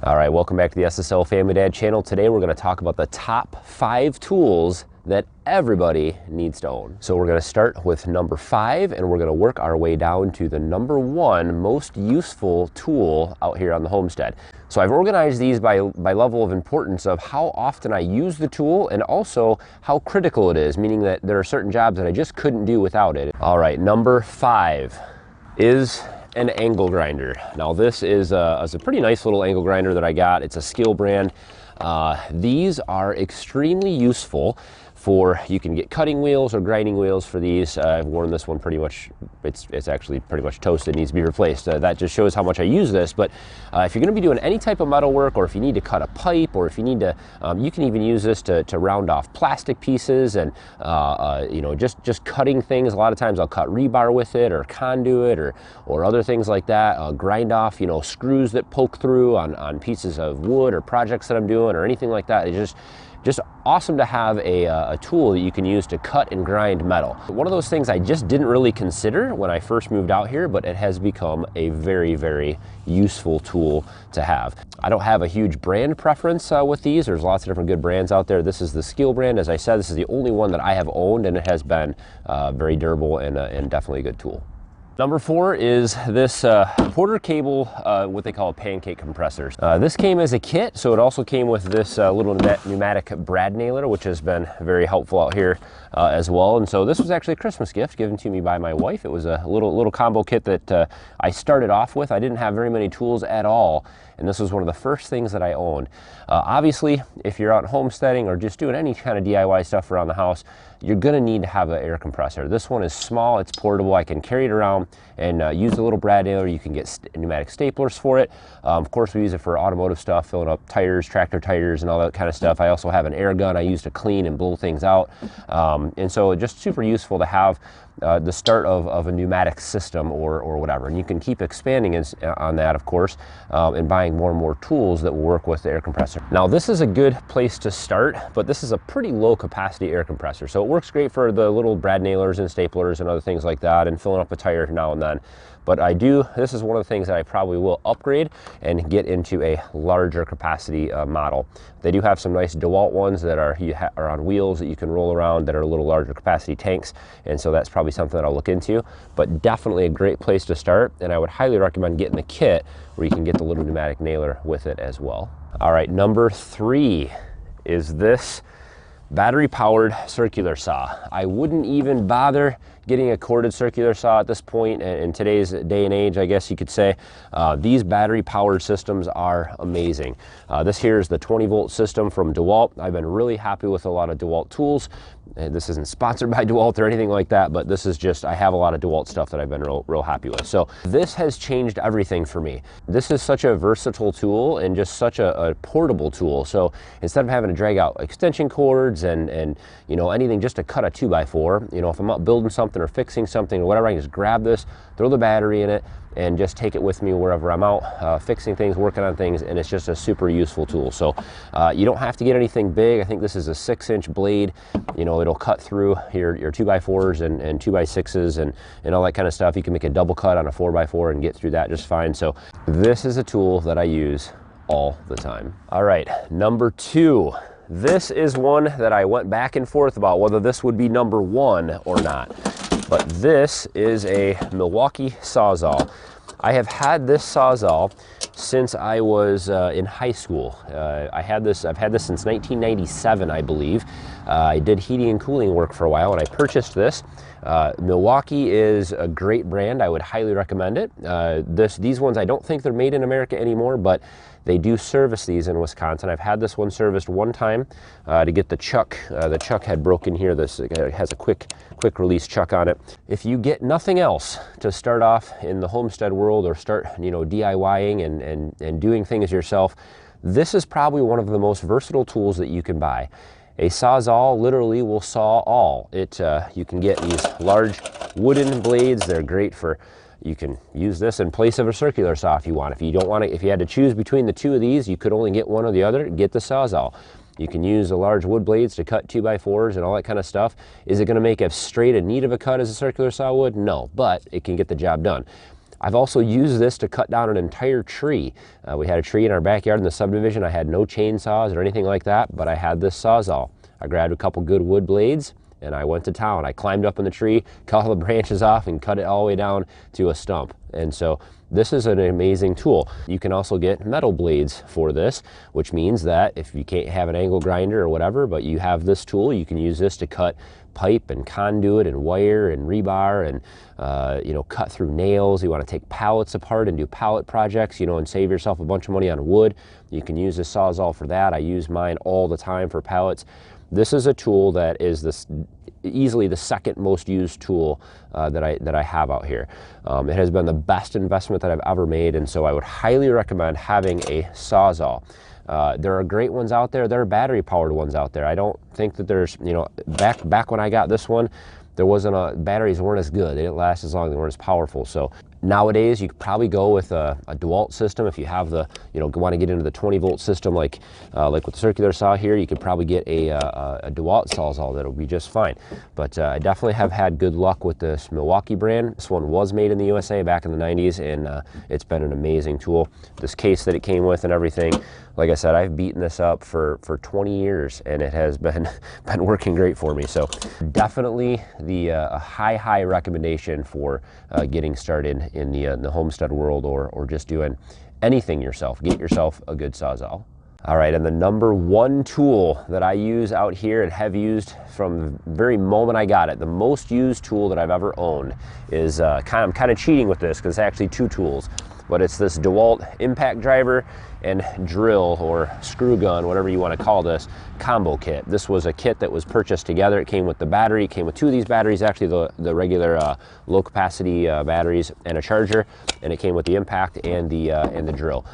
All right, welcome back to the SSL Family Dad channel. Today we're going to talk about the top 5 tools that everybody needs to own. So we're going to start with number 5 and we're going to work our way down to the number 1 most useful tool out here on the homestead. So I've organized these by level of importance of how often I use the tool and also how critical it is, meaning that there are certain jobs that I just couldn't do without it. All right, number 5 is an angle grinder. Now this is a pretty nice little angle grinder that I got. It's a Skill brand. These are extremely useful for, you can get cutting wheels or grinding wheels for these. I've worn this one pretty much, it's actually pretty much toasted, needs to be replaced. That just shows how much I use this, but if you're gonna be doing any type of metal work, or if you need to cut a pipe, or if you need to, you can even use this to round off plastic pieces and you know, just cutting things. A lot of times I'll cut rebar with it, or conduit, or other things like that. Grind off, you know, screws that poke through on pieces of wood or projects that I'm doing or anything like that. It's just awesome to have a tool that you can use to cut and grind metal. One of those things I just didn't really consider when I first moved out here, but it has become a very, very useful tool to have. I don't have a huge brand preference with these. There's lots of different good brands out there. This is the Skill brand. As I said, this is the only one that I have owned, and it has been very durable and definitely a good tool. Number 4 is this Porter cable, what they call a pancake compressor. This came as a kit, so it also came with this little pneumatic brad nailer, which has been very helpful out here as well. And so this was actually a Christmas gift given to me by my wife. It was a little combo kit that I started off with. I didn't have very many tools at all, and this was one of the first things that I owned. Obviously, if you're out homesteading or just doing any kind of DIY stuff around the house, you're gonna need to have an air compressor. This one is small, it's portable. I can carry it around and use the little brad nailer. You can get pneumatic staplers for it. Of course, we use it for automotive stuff, filling up tires, tractor tires, and all that kind of stuff. I also have an air gun I use to clean and blow things out. And so just super useful to have the start of a pneumatic system or whatever. And you can keep expanding on that, of course, and buying more and more tools that will work with the air compressor. Now, this is a good place to start, but this is a pretty low capacity air compressor. So it works great for the little brad nailers and staplers and other things like that, and filling up a tire now and then. But this is one of the things that I probably will upgrade and get into a larger capacity model. They do have some nice Dewalt ones that are on wheels that you can roll around, that are a little larger capacity tanks, and so that's probably something that I'll look into. But definitely a great place to start, and I would highly recommend getting the kit where you can get the little pneumatic nailer with it as well. All right, number 3 is this battery powered circular saw. I wouldn't even bother getting a corded circular saw at this point in today's day and age, I guess you could say. These battery powered systems are amazing. This here is the 20-volt system from Dewalt. I've been really happy with a lot of Dewalt tools. And this isn't sponsored by Dewalt or anything like that, but this is just, I have a lot of Dewalt stuff that I've been real happy with. So this has changed everything for me. This is such a versatile tool and just such a portable tool. So instead of having to drag out extension cords and you know, anything just to cut a 2x4, you know, if I'm out building something or fixing something or whatever, I can just grab this, throw the battery in it, and just take it with me wherever I'm out fixing things, working on things, and it's just a super useful tool. So you don't have to get anything big. I think this is a 6-inch blade. You know, it'll cut through your 2x4s and 2x6s and all that kind of stuff. You can make a double cut on a 4x4 and get through that just fine. So this is a tool that I use all the time. All right, number 2. This is one that I went back and forth about whether this would be number 1 or not. But this is a Milwaukee Sawzall. I have had this Sawzall since I was in high school. I've had this since 1997, I believe. I did heating and cooling work for a while, and I purchased this. Milwaukee is a great brand. I would highly recommend it. These ones, I don't think they're made in America anymore, but they do service these in Wisconsin. I've had this one serviced one time to get the chuck. The chuck had broken here. This has a quick release chuck on it. If you get nothing else to start off in the homestead world, or start, you know, DIYing and doing things yourself, this is probably one of the most versatile tools that you can buy. A Sawzall literally will saw all. You can get these large wooden blades. They're great for, you can use this in place of a circular saw if you want. If you don't want to, if you had to choose between the two of these, you could only get one or the other, get the Sawzall. You can use the large wood blades to cut 2x4s and all that kind of stuff. Is it going to make as straight and neat of a cut as a circular saw would? No, but it can get the job done. I've also used this to cut down an entire tree. We had a tree in our backyard in the subdivision. I had no chainsaws or anything like that, but I had this Sawzall. I grabbed a couple good wood blades and I went to town. I climbed up in the tree, cut all the branches off and cut it all the way down to a stump. And so this is an amazing tool. You can also get metal blades for this, which means that if you can't have an angle grinder or whatever, but you have this tool, you can use this to cut pipe and conduit and wire and rebar and you know, cut through nails. You want to take pallets apart and do pallet projects, you know, and save yourself a bunch of money on wood. You can use this Sawzall for that. I use mine all the time for pallets. This is a tool that is easily the second most used tool that I have out here. It has been the best investment that I've ever made, and so I would highly recommend having a Sawzall. There are great ones out there. There are battery powered ones out there. I don't think that there's, you know, back when I got this one, there wasn't batteries weren't as good. They didn't last as long. They weren't as powerful. So nowadays you could probably go with a Dewalt system. If you have the, you know, want to get into the 20-volt system like with the circular saw here, you could probably get a Dewalt Sawzall that'll be just fine. But I definitely have had good luck with this Milwaukee brand. This one was made in the USA back in the 90s, and it's been an amazing tool. This case that it came with and everything, like I said, I've beaten this up for 20 years and it has been working great for me. So definitely a high recommendation for getting started in the homestead world, or just doing anything yourself. Get yourself a good Sawzall. All right, and the number one tool that I use out here and have used from the very moment I got it, the most used tool that I've ever owned is, I'm kind of cheating with this because it's actually two tools, but it's this Dewalt impact driver and drill or screw gun, whatever you want to call this, combo kit. This was a kit that was purchased together. It came with the battery, it came with two of these batteries, actually the regular low capacity batteries and a charger, and it came with the impact and the drill.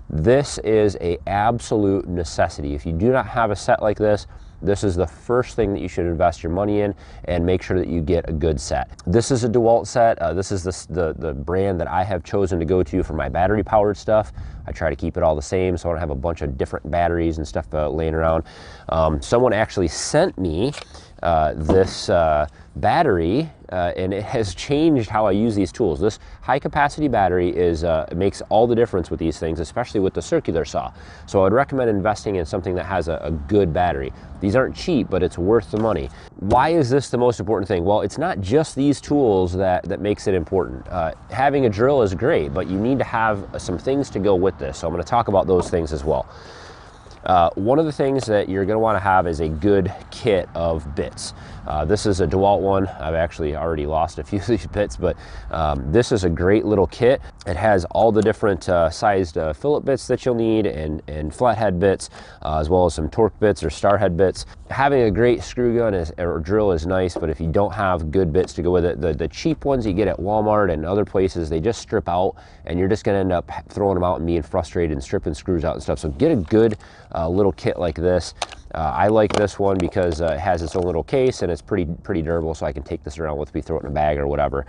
This is an absolute necessity. If you do not have a set like this, this is the first thing that you should invest your money in, and make sure that you get a good set. This is a Dewalt set. This is the brand that I have chosen to go to for my battery powered stuff. I try to keep it all the same so I don't have a bunch of different batteries and stuff laying around. Someone actually sent me this battery and it has changed how I use these tools. This high capacity battery makes all the difference with these things, especially with the circular saw. So I would recommend investing in something that has a good battery. These aren't cheap, but it's worth the money. Why is this the most important thing? Well, it's not just these tools that makes it important. Having a drill is great, but you need to have some things to go with this. So I'm going to talk about those things as well. One of the things that you're going to want to have is a good kit of bits. This is a Dewalt one. I've actually already lost a few of these bits, but this is a great little kit. It has all the different sized fillet bits that you'll need and flathead bits, as well as some torque bits or star head bits. Having a great screw gun or drill is nice, but if you don't have good bits to go with it, the cheap ones you get at Walmart and other places, they just strip out, and you're just going to end up throwing them out and being frustrated and stripping screws out and stuff. So get a good little kit like this. I like this one because it has its own little case and it's pretty durable, so I can take this around with me, throw it in a bag or whatever.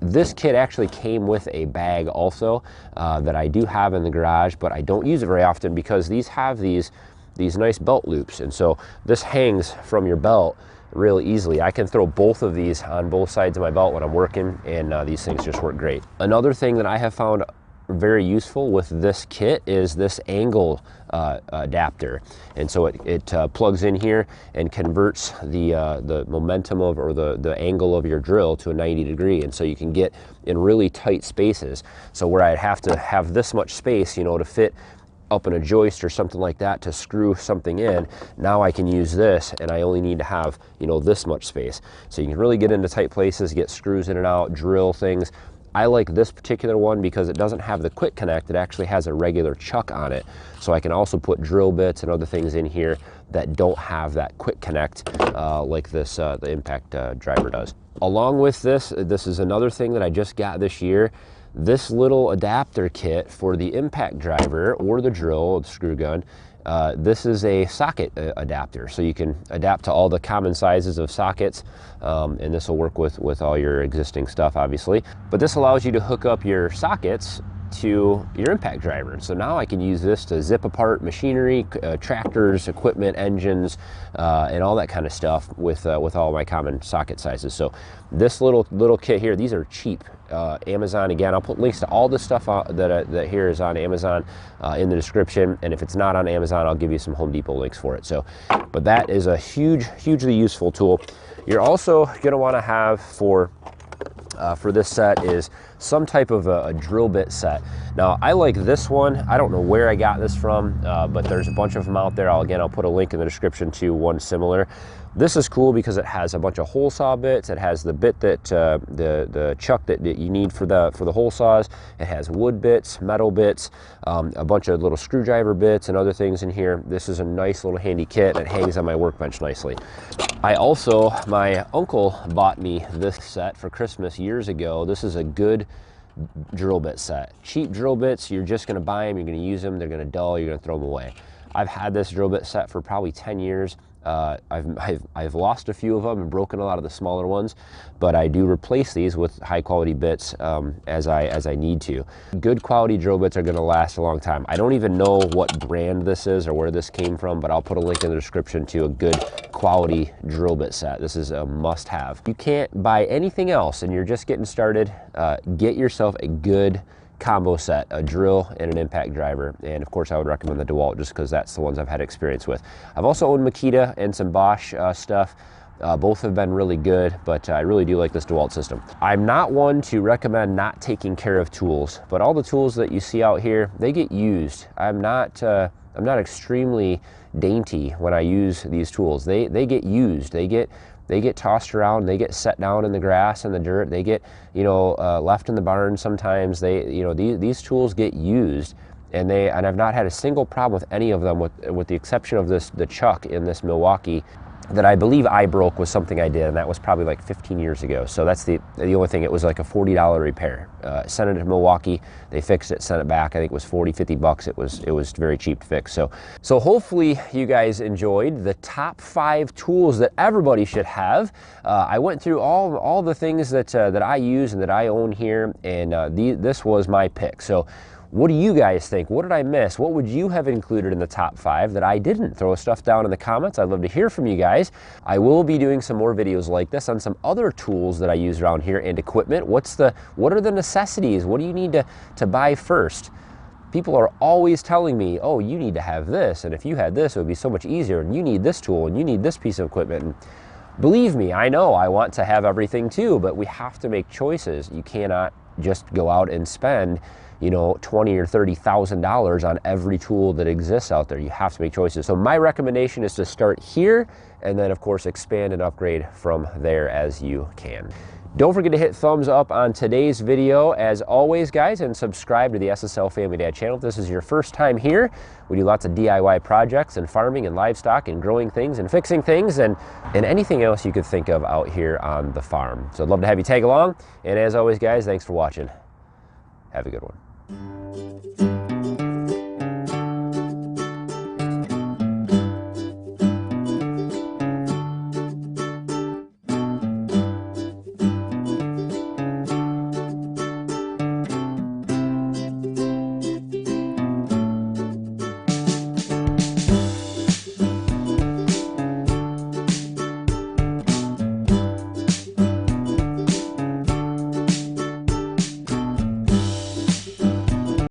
This kit actually came with a bag also that I do have in the garage, but I don't use it very often because these have these nice belt loops, and so this hangs from your belt really easily. I can throw both of these on both sides of my belt when I'm working, and these things just work great. Another thing that I have found very useful with this kit is this angle adapter, and so it plugs in here and converts the momentum of, or the angle of your drill to a 90 degree, and so you can get in really tight spaces. So where I'd have to have this much space, you know, to fit up in a joist or something like that to screw something in, now I can use this and I only need to have, you know, this much space. So you can really get into tight places, get screws in and out, drill things. I like this particular one because it doesn't have the quick connect. It actually has a regular chuck on it. So I can also put drill bits and other things in here that don't have that quick connect like this, the impact driver does. Along with this, this is another thing that I just got this year. This little adapter kit for the impact driver or the drill or the screw gun. This is a socket adapter, so you can adapt to all the common sizes of sockets, and this will work with all your existing stuff, obviously. But this allows you to hook up your sockets to your impact driver. So now I can use this to zip apart machinery, tractors, equipment, engines, and all that kind of stuff with all my common socket sizes. So this little kit here, these are cheap. Amazon, again, I'll put links to all the stuff that here is on Amazon in the description, and if it's not on Amazon, I'll give you some Home Depot links for it. So, but that is a hugely useful tool. You're also going to want to have for this set is some type of a drill bit set. Now I like this one. I don't know where I got this from, but there's a bunch of them out there. I'll put a link in the description to one similar. This is cool because it has a bunch of hole saw bits. It has the bit that the chuck that you need for the hole saws. It has wood bits, metal bits, a bunch of little screwdriver bits and other things in here. This is a nice little handy kit that hangs on my workbench nicely. My uncle bought me this set for Christmas years ago. This is a good drill bit set. Cheap drill bits, you're just gonna buy them, you're gonna use them, they're gonna dull, you're gonna throw them away. I've had this drill bit set for probably 10 years. I've lost a few of them and broken a lot of the smaller ones, but I do replace these with high quality bits as I need to. Good quality drill bits are going to last a long time. I don't even know what brand this is or where this came from, but I'll put a link in the description to a good quality drill bit set. This is a must-have. You can't buy anything else and you're just getting started. Get yourself a good combo set, a drill and an impact driver, and of course I would recommend the Dewalt just because that's the ones I've had experience with. I've also owned Makita and some Bosch stuff. Both have been really good, but I really do like this Dewalt system. I'm not one to recommend not taking care of tools, but all the tools that you see out here, they get used. I'm not extremely dainty when I use these tools. They get used. They get tossed around, they get set down in the grass and the dirt, they get, left in the barn sometimes. These tools get used, and I've not had a single problem with any of them with the exception of the chuck in this Milwaukee that I believe I broke was something I did, and that was probably like 15 years ago. So that's the only thing. It was like a $40 repair. Sent it to Milwaukee, they fixed it, sent it back. I think it was 40, 50 bucks. It was very cheap to fix. So hopefully you guys enjoyed the top 5 tools that everybody should have. I went through all the things that I use and that I own here, and this was my pick. So what do you guys think? What did I miss? What would you have included in the top 5 that I didn't? Throw stuff down in the comments. I'd love to hear from you guys. I will be doing some more videos like this on some other tools that I use around here and equipment. What are the necessities? What do you need to buy first? People are always telling me, oh, you need to have this, and if you had this, it would be so much easier, and you need this tool, and you need this piece of equipment. And believe me, I know I want to have everything too, but we have to make choices. You cannot just go out and spend $20,000 or $30,000 on every tool that exists out there. You have to make choices. So my recommendation is to start here and then of course expand and upgrade from there as you can. Don't forget to hit thumbs up on today's video as always, guys, and subscribe to the SSL Family Dad channel. If this is your first time here, we do lots of DIY projects and farming and livestock and growing things and fixing things and anything else you could think of out here on the farm. So I'd love to have you tag along. And as always, guys, thanks for watching. Have a good one.